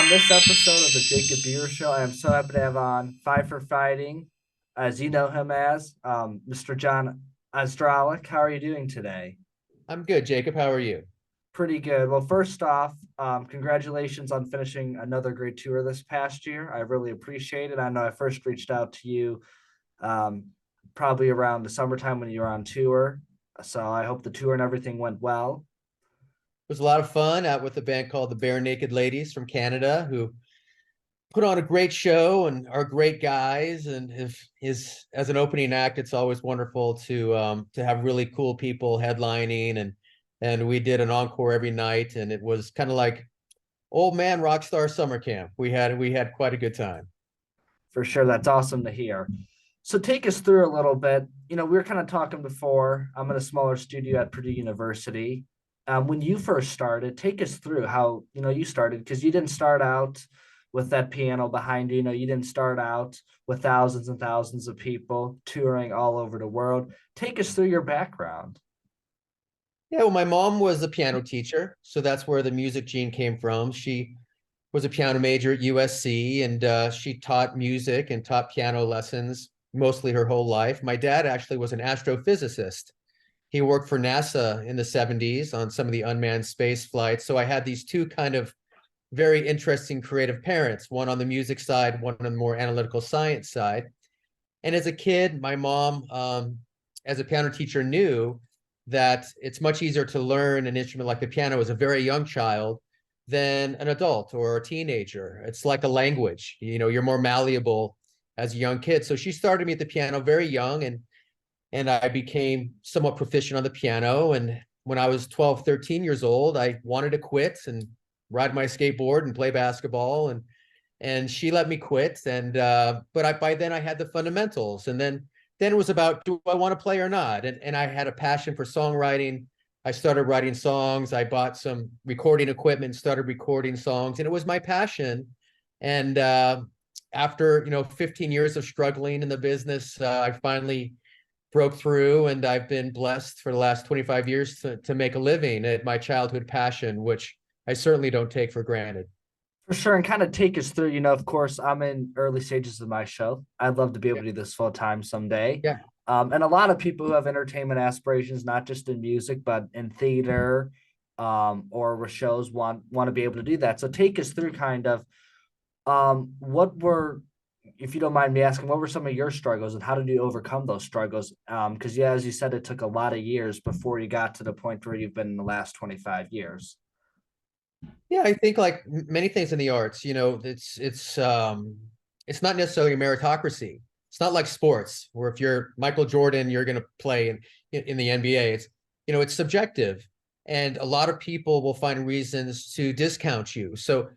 this episode of the Jacob Beer Show, I am so happy to have on Five for Fighting, as you know him as, Mr. John Ondrasik. How are you doing today? I'm good, Jacob. How are you? Pretty good. Well, first off, congratulations on finishing another great tour this past year. I really appreciate it. I know I first reached out to you um, probably around the summertime when you were on tour. So I hope the tour and everything went well. It was a lot of fun out with a band called the Bare Naked Ladies from Canada who put on a great show and are great guys. And if his as an opening act, it's always wonderful to have really cool people headlining and we did an encore every night and it was kind of like old man rock star summer camp. We had quite a good time. For sure. That's awesome to hear. So take us through a little bit. We were kind of talking before. I'm in a smaller studio at Purdue University. When you first started, take us through how you started because you didn't start out with that piano behind you. You didn't start out with thousands and thousands of people touring all over the world. Take us through your background. Yeah, well, my mom was a piano teacher, so that's where the music gene came from. She was a piano major at USC, and she taught music and taught piano lessons mostly her whole life. My dad actually was an astrophysicist. He worked for NASA in the 70s on some of the unmanned space flights. So I had these two kind of very interesting creative parents, one on the music side, one on the more analytical science side. And as a kid, my mom, as a piano teacher, knew that it's much easier to learn an instrument like the piano as a very young child than an adult or a teenager. It's like a language. You're more malleable as a young kid. So she started me at the piano very young, and I became somewhat proficient on the piano. And when I was 12, 13 years old, I wanted to quit and ride my skateboard and play basketball. And she let me quit. And but by then I had the fundamentals. And then it was about, do I want to play or not? And I had a passion for songwriting. I started writing songs. I bought some recording equipment, started recording songs, and it was my passion. And after 15 years of struggling in the business, I finally broke through, and I've been blessed for the last 25 years to make a living at my childhood passion, which I certainly don't take for granted. For sure, and kind of take us through. Of course, I'm in early stages of my show. I'd love to be able Yeah. to do this full time someday. Yeah. And a lot of people who have entertainment aspirations, not just in music, but in theater, or with shows, want to be able to do that. So take us through kind of what were, if you don't mind me asking, what were some of your struggles and how did you overcome those struggles? Because yeah, as you said, it took a lot of years before you got to the point where you've been in the last 25 years. Yeah, I think like many things in the arts, it's not necessarily a meritocracy. It's not like sports where if you're Michael Jordan, you're going to play in the NBA. It's subjective, and a lot of people will find reasons to discount you. So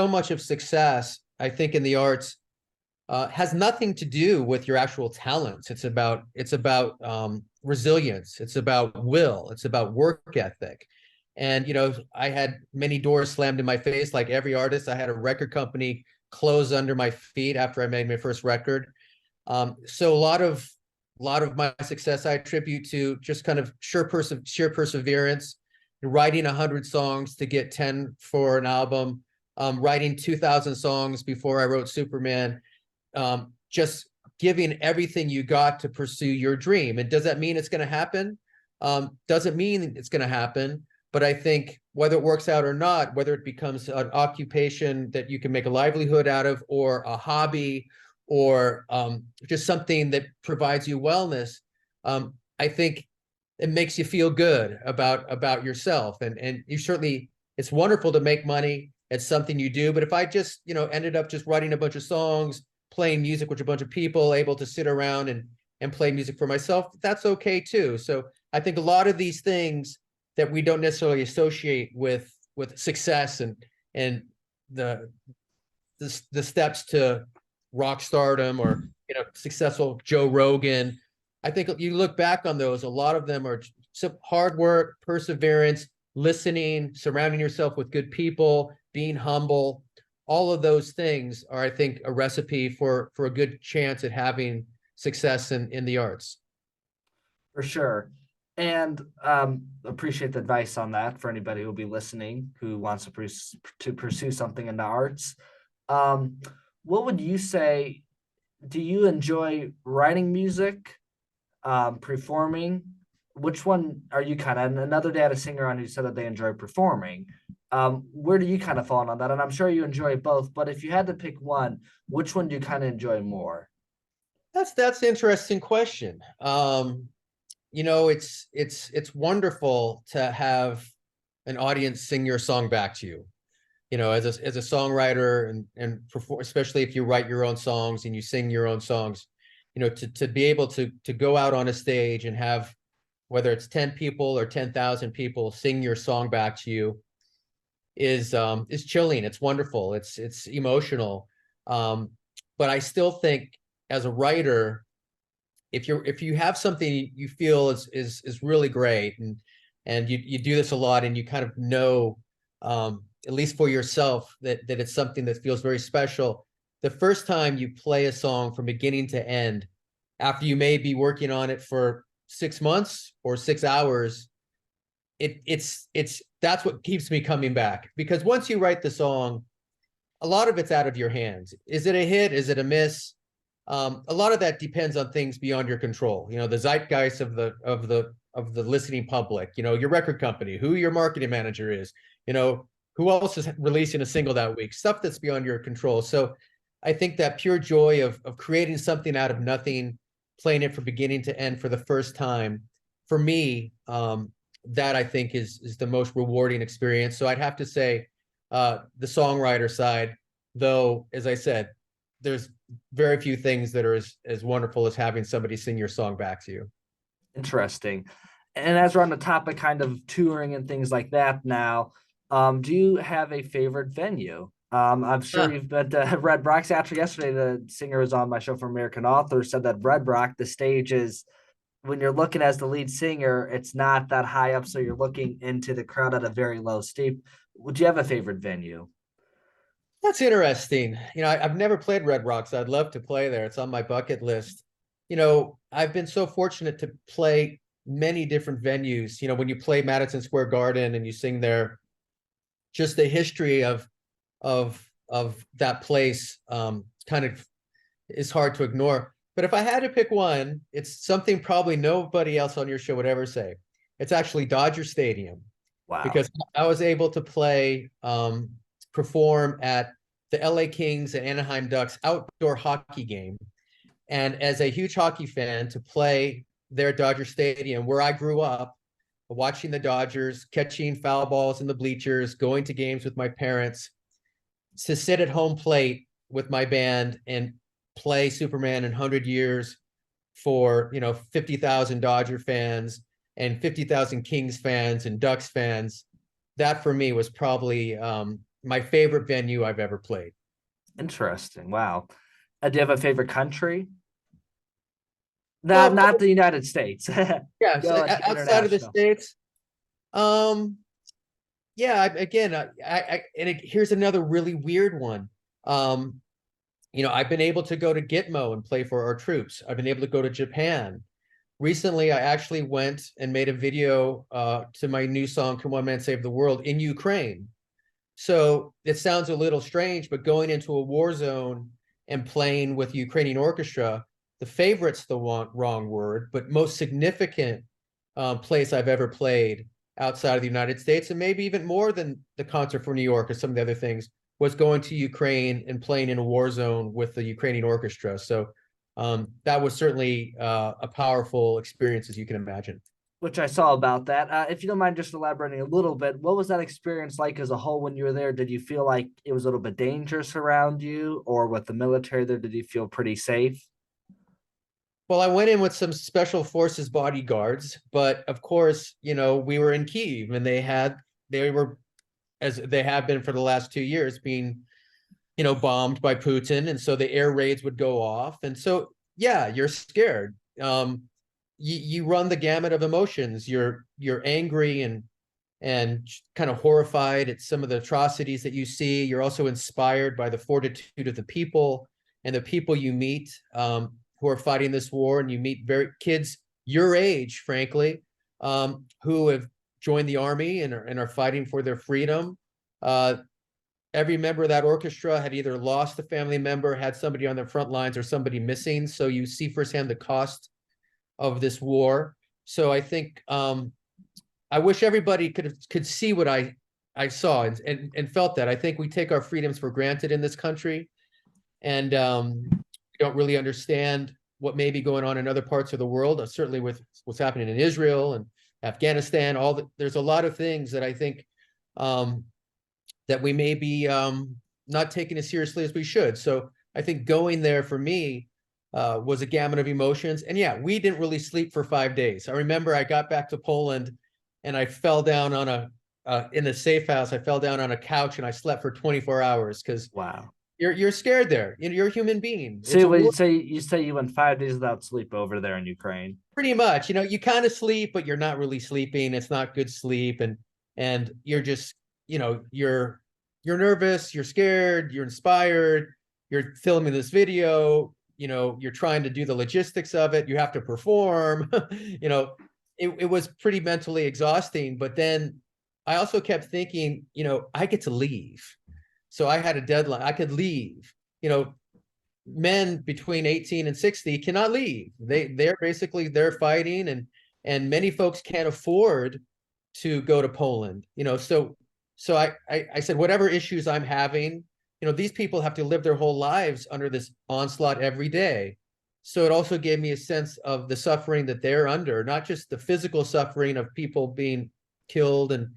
much of success, I think, in the arts has nothing to do with your actual talents. It's about resilience. It's about will. It's about work ethic. And I had many doors slammed in my face, like every artist. I had a record company close under my feet after I made my first record. So a lot of my success I attribute to just kind of sheer perseverance, writing 100 songs to get 10 for an album, writing 2,000 songs before I wrote Superman, just giving everything you got to pursue your dream. And does that mean it's going to happen? Doesn't mean it's going to happen. But I think whether it works out or not, whether it becomes an occupation that you can make a livelihood out of, or a hobby, or just something that provides you wellness, I think it makes you feel good about yourself. And you certainly, it's wonderful to make money. It's something you do. But if I just ended up just writing a bunch of songs, playing music with a bunch of people, able to sit around and play music for myself, that's okay too. So I think a lot of these things that we don't necessarily associate with success and the the steps to rock stardom, or successful Joe Rogan. I think you look back on those, a lot of them are some hard work, perseverance, listening, surrounding yourself with good people, being humble. All of those things are, I think, a recipe for a good chance at having success in the arts. For sure. And appreciate the advice on that for anybody who will be listening who wants to pursue something in the arts. Um, what would you say? Do you enjoy writing music, performing? Which one are you kind of? Another day I had a singer on who said that they enjoy performing. Where do you kind of fall on that? And I'm sure you enjoy both, but if you had to pick one, which one do you kind of enjoy more? That's an interesting question. It's wonderful to have an audience sing your song back to you. As a songwriter and perform, especially if you write your own songs and you sing your own songs, to be able to go out on a stage and have, whether it's 10 people or 10,000 people sing your song back to you, is chilling. It's wonderful. It's emotional. Um, but I still think, as a writer, if you have something you feel is really great, and you do this a lot, and you kind of know, at least for yourself, that it's something that feels very special. The first time you play a song from beginning to end, after you may be working on it for 6 months or 6 hours, it's that's what keeps me coming back, because once you write the song, a lot of it's out of your hands. Is it a hit? Is it a miss? A lot of that depends on things beyond your control. The zeitgeist of the listening public. Your record company, who your marketing manager is. Who else is releasing a single that week. Stuff that's beyond your control. So I think that pure joy of creating something out of nothing, playing it from beginning to end for the first time, for me, that I think is the most rewarding experience. So I'd have to say, the songwriter side, though, as I said, there's very few things that are as wonderful as having somebody sing your song back to you. Interesting. And as we're on the topic kind of touring and things like that now, do you have a favorite venue? I'm sure Huh. you've been to Red Rocks. Actually, yesterday the singer was on my show from American Author said that Red Rock, the stage is when you're looking as the lead singer, it's not that high up, so you're looking into the crowd at a very low steep. Would you have a favorite venue? That's interesting. I've never played Red Rocks. I'd love to play there. It's on my bucket list. I've been so fortunate to play many different venues. When you play Madison Square Garden and you sing there, just the history of that place, kind of is hard to ignore. But if I had to pick one, it's something probably nobody else on your show would ever say. It's actually Dodger Stadium, Wow. because I was able to perform at the LA Kings and Anaheim Ducks outdoor hockey game. And as a huge hockey fan, to play there at Dodger Stadium, where I grew up, watching the Dodgers, catching foul balls in the bleachers, going to games with my parents, to sit at home plate with my band and play Superman in 100 Years for 50,000 Dodger fans and 50,000 Kings fans and Ducks fans. That for me was probably my favorite venue I've ever played. Interesting. Wow. Do you have a favorite country? Well, Not of not course, the United States. yeah. So Go outside of the international. states, um, yeah. Again, here's another really weird one. Um, I've been able to go to Gitmo and play for our troops. I've been able to go to Japan. Recently, I actually went and made a video to my new song "Can One Man Save the World" in Ukraine. So it sounds a little strange, but going into a war zone and playing with Ukrainian orchestra, the favorite's the wrong word, but most significant place I've ever played outside of the United States, and maybe even more than the concert for New York or some of the other things, was going to Ukraine and playing in a war zone with the Ukrainian orchestra. So that was certainly a powerful experience, as you can imagine. Which I saw about that. If you don't mind just elaborating a little bit, what was that experience like as a whole when you were there? Did you feel like it was a little bit dangerous around you, or with the military there, did you feel pretty safe? Well, I went in with some special forces bodyguards, but of course, we were in Kyiv, and they were, as they have been for the last 2 years, being, bombed by Putin. And so the air raids would go off. And so, yeah, you're scared. You run the gamut of emotions. You're angry and kind of horrified at some of the atrocities that you see. You're also inspired by the fortitude of the people and the people you meet, who are fighting this war. And you meet very kids your age, frankly, who have joined the army and are fighting for their freedom. Every member of that orchestra had either lost a family member, had somebody on the front lines, or somebody missing. So you see firsthand the cost of this war. So I think I wish everybody could see what I saw and felt that. I think we take our freedoms for granted in this country, and we don't really understand what may be going on in other parts of the world. Certainly with what's happening in Israel and Afghanistan. There's a lot of things that I think that we may be not taking as seriously as we should. So I think going there for me was a gamut of emotions. And yeah, we didn't really sleep for 5 days. I remember I got back to Poland and I fell down on in the safe house, I fell down on a couch and I slept for 24 hours because Wow. you're scared there. You're a human being. So It's a what war. you say you went 5 days without sleep over there in Ukraine. Pretty much, you kind of sleep, but you're not really sleeping. It's not good sleep, and you're just, you're nervous, you're scared, you're inspired, you're filming this video, you're trying to do the logistics of it, you have to perform. It was pretty mentally exhausting. But then I also kept thinking, I get to leave. So I had a deadline. I could leave. Men between 18 and 60 cannot leave. They're fighting, and many folks can't afford to go to Poland. So I said, whatever issues I'm having, these people have to live their whole lives under this onslaught every day. So it also gave me a sense of the suffering that they're under, not just the physical suffering of people being killed and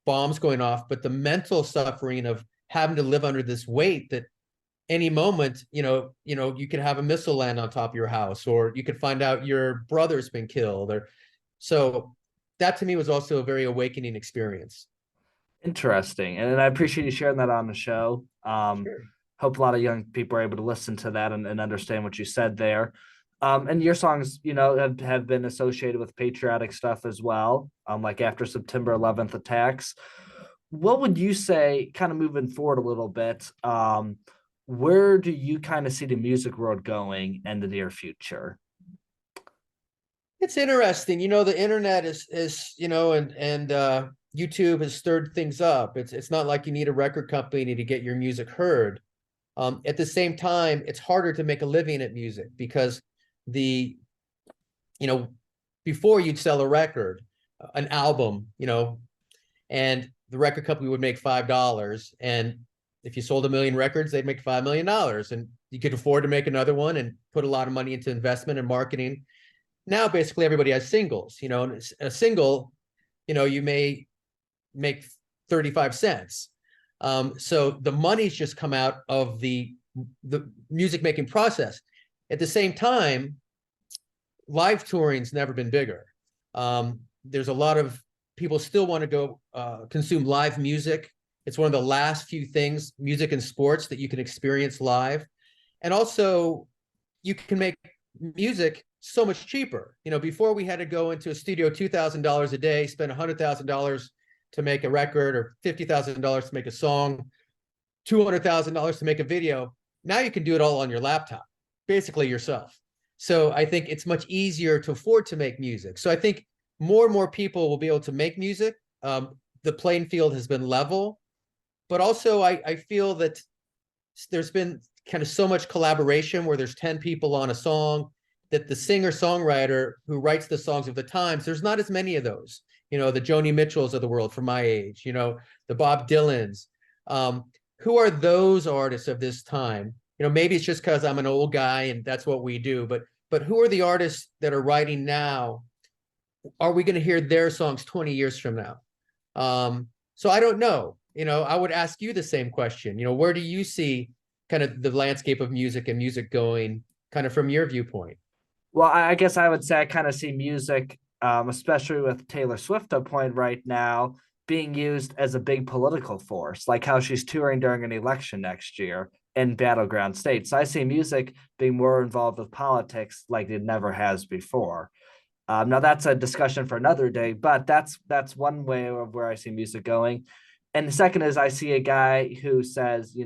bombs going off, but the mental suffering of having to live under this weight that any moment, you could have a missile land on top of your house, or you could find out your brother's been killed. Or so that to me was also a very awakening experience. Interesting. And I appreciate you sharing that on the show. Sure. Hope a lot of young people are able to listen to that and understand what you said there. And your songs, have been associated with patriotic stuff as well. Like after September 11th attacks. What would you say, kind of moving forward a little bit, where do you kind of see the music world going in the near future? It's interesting. The internet is and YouTube has stirred things up. It's not like you need a record company to get your music heard. At the same time, it's harder to make a living at music because the you know before you'd sell a record, an album, and the record company would make $5, and if you sold 1 million records, they'd make $5 million, and you could afford to make another one and put a lot of money into investment and marketing. Now basically everybody has singles, and a single, you may make 35 cents. So the money's just come out of the music making process. At the same time, live touring's never been bigger. There's a lot of people still want to go consume live music. It's one of the last few things, music and sports, that you can experience live. And also, you can make music so much cheaper. Before we had to go into a studio $2,000 a day, spend $100,000 to make a record, or $50,000 to make a song, $200,000 to make a video. Now you can do it all on your laptop, basically yourself. So I think it's much easier to afford to make music. So I think more and more people will be able to make music. The playing field has been level, but also I feel that there's been kind of so much collaboration where there's 10 people on a song, that the singer-songwriter who writes the songs of the times, there's not as many of those. The Joni Mitchells of the world from my age, the Bob Dylans. Who are those artists of this time? Maybe it's just because I'm an old guy and that's what we do, but who are the artists that are writing now? Are we going to hear their songs 20 years from now? So I don't know. I would ask you the same question. Where do you see kind of the landscape of music and music going, kind of from your viewpoint? Well, I guess I would say I kind of see music, especially with Taylor Swift at point right now, being used as a big political force, like how she's touring during an election next year in battleground states. So I see music being more involved with politics like it never has before. Now that's a discussion for another day, but that's one way of where I see music going. And the second is I see a guy who says,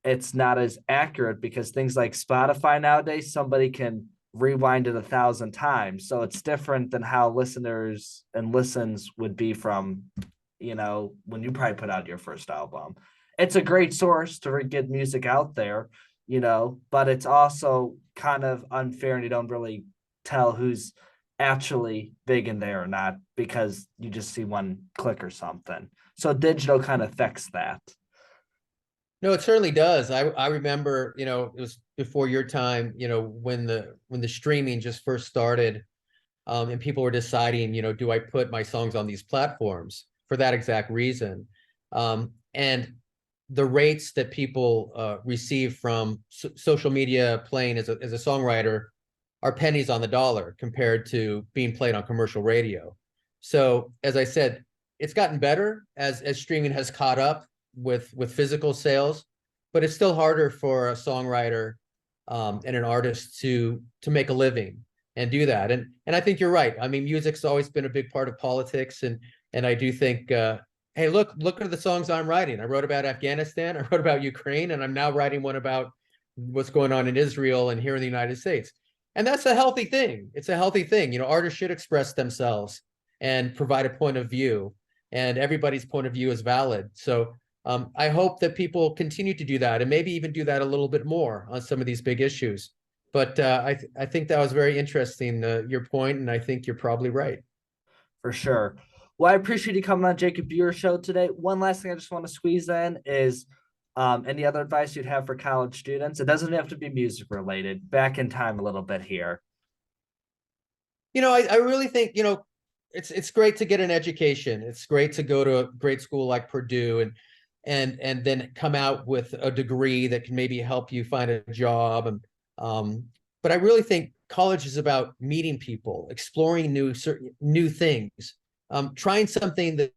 it's not as accurate because things like Spotify nowadays, somebody can rewind it 1,000 times. So it's different than how listeners and listens would be from, when you probably put out your first album. It's a great source to get music out there, but it's also kind of unfair and you don't really tell who's actually big in there or not because you just see one click or something. So digital kind of affects that. No, it certainly does. I remember, it was before your time, when the streaming just first started, and people were deciding, do I put my songs on these platforms for that exact reason? And the rates that people receive from social media playing as a songwriter are pennies on the dollar compared to being played on commercial radio. So as I said, it's gotten better as streaming has caught up with physical sales, but it's still harder for a songwriter and an artist to make a living and do that. And I think you're right. I mean, music's always been a big part of politics, and I do think, hey, look at the songs I'm writing. I wrote about Afghanistan, I wrote about Ukraine, and I'm now writing one about what's going on in Israel and here in the United States. And that's a healthy thing. It's a healthy thing. Artists should express themselves and provide a point of view, and everybody's point of view is valid. So I hope that people continue to do that and maybe even do that a little bit more on some of these big issues. But I think that was very interesting, your point, and I think you're probably right. For sure. Well, I appreciate you coming on Jacob Buer show today. One last thing I just want to squeeze in is any other advice you'd have for college students? It doesn't have to be music related. Back in time a little bit here. I really think, it's great to get an education. It's great to go to a great school like Purdue and then come out with a degree that can maybe help you find a job. And but I really think college is about meeting people, exploring new things, trying something that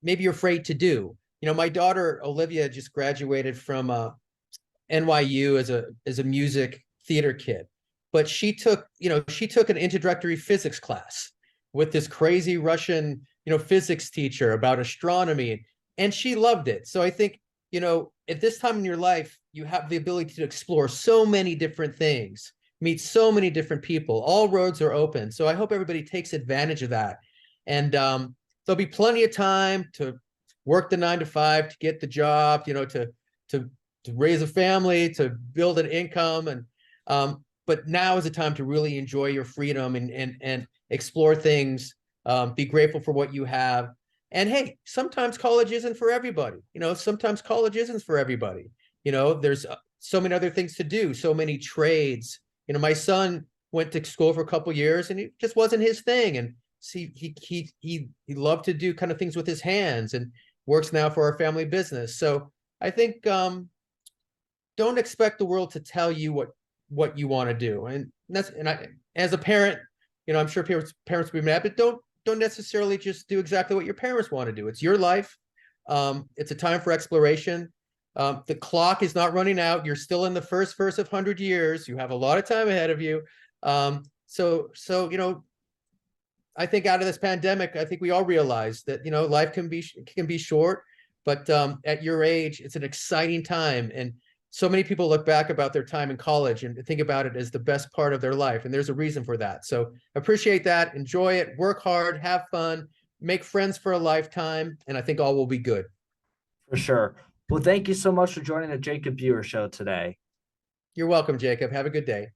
maybe you're afraid to do. My daughter Olivia just graduated from NYU as a music theater kid, but she took an introductory physics class with this crazy Russian physics teacher about astronomy, and she loved it. So I think at this time in your life you have the ability to explore so many different things, meet so many different people. All roads are open. So I hope everybody takes advantage of that, and there'll be plenty of time to work the 9 to 5, to get the job, to raise a family, to build an income. And but now is the time to really enjoy your freedom and explore things, be grateful for what you have. And hey, sometimes college isn't for everybody. Sometimes college isn't for everybody. There's so many other things to do, so many trades. My son went to school for a couple of years and it just wasn't his thing. And see, he loved to do kind of things with his hands and works now for our family business. So I think don't expect the world to tell you what you want to do. And as a parent, I'm sure parents will be mad, but don't necessarily just do exactly what your parents want to do. It's your life. It's a time for exploration. The clock is not running out. You're still in the first verse of 100 years. You have a lot of time ahead of you. So I think out of this pandemic, I think we all realize that life can be short, but at your age, it's an exciting time. And so many people look back about their time in college and think about it as the best part of their life. And there's a reason for that. So appreciate that. Enjoy it. Work hard. Have fun. Make friends for a lifetime. And I think all will be good. For sure. Well, thank you so much for joining the Jacob Buer show today. You're welcome, Jacob. Have a good day.